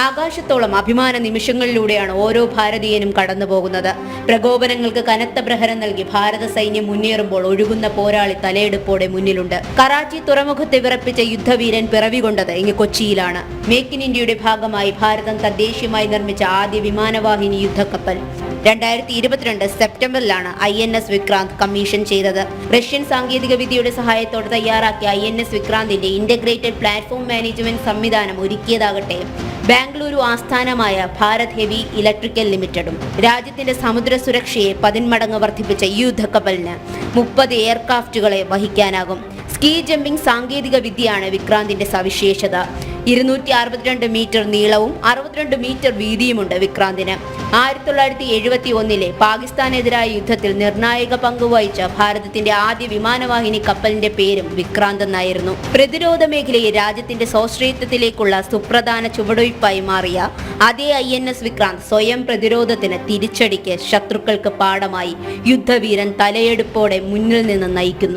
ആകാശത്തോളം അഭിമാന നിമിഷങ്ങളിലൂടെയാണ് ഓരോ ഭാരതീയനും കടന്നുപോകുന്നത്. പ്രകോപനങ്ങൾക്ക് കനത്ത പ്രഹരം നൽകി ഭാരത സൈന്യം മുന്നേറുമ്പോൾ ഒഴുകുന്ന പോരാളി തലയെടുപ്പോടെ മുന്നിലുണ്ട്. കറാച്ചി തുറമുഖത്തെ വിറപ്പിച്ച യുദ്ധവീരൻ പിറവികൊണ്ടത് ഇങ്ങ് കൊച്ചിയിലാണ്. മേക്ക് ഇൻ ഇന്ത്യയുടെ ഭാഗമായി ഭാരതം തദ്ദേശീയമായി നിർമ്മിച്ച ആദ്യ വിമാനവാഹിനി യുദ്ധക്കപ്പൽ 2022 സെപ്റ്റംബറിലാണ് INS വിക്രാന്ത് കമ്മീഷൻ ചെയ്തത്. റഷ്യൻ സാങ്കേതിക വിദ്യയുടെ സഹായത്തോടെ തയ്യാറാക്കിയ INS വിക്രാന്തിന്റെ ഇന്റഗ്രേറ്റഡ് പ്ലാറ്റ്ഫോം മാനേജ്മെന്റ് സംവിധാനം ഒരുക്കിയതാകട്ടെ ബാംഗ്ലൂരു ആസ്ഥാനമായ ഭാരത് ഹെവി ഇലക്ട്രിക്കൽ ലിമിറ്റഡും. രാജ്യത്തിന്റെ സമുദ്ര സുരക്ഷയെ 10 മടങ്ങ് വർദ്ധിപ്പിച്ച ഈ യുദ്ധക്കപ്പലിന് 30 എയർക്രാഫ്റ്റുകളെ വഹിക്കാനാകും. സ്കീ ജമ്പിംഗ് സാങ്കേതിക വിദ്യയാണ് വിക്രാന്തിന്റെ സവിശേഷത. 262 മീറ്റർ നീളവും 62 മീറ്റർ വീതിയുമുണ്ട് വിക്രാന്തിന്. 1971 പാകിസ്ഥാനെതിരായ യുദ്ധത്തിൽ നിർണായക പങ്കുവഹിച്ച ഭാരതത്തിന്റെ ആദ്യ വിമാനവാഹിനി കപ്പലിന്റെ പേരും വിക്രാന്ത് എന്നായിരുന്നു. പ്രതിരോധ മേഖലയെ രാജ്യത്തിന്റെ സ്വാശ്രയത്വത്തിലേക്കുള്ള സുപ്രധാന ചുവടുവയ്പായി മാറിയ അതേ INS വിക്രാന്ത് സ്വയം പ്രതിരോധത്തിന് തിരിച്ചടിക്ക് ശത്രുക്കൾക്ക് പാഠമായി യുദ്ധവീരൻ തലയെടുപ്പോടെ മുന്നിൽ നിന്ന് നയിക്കുന്നു.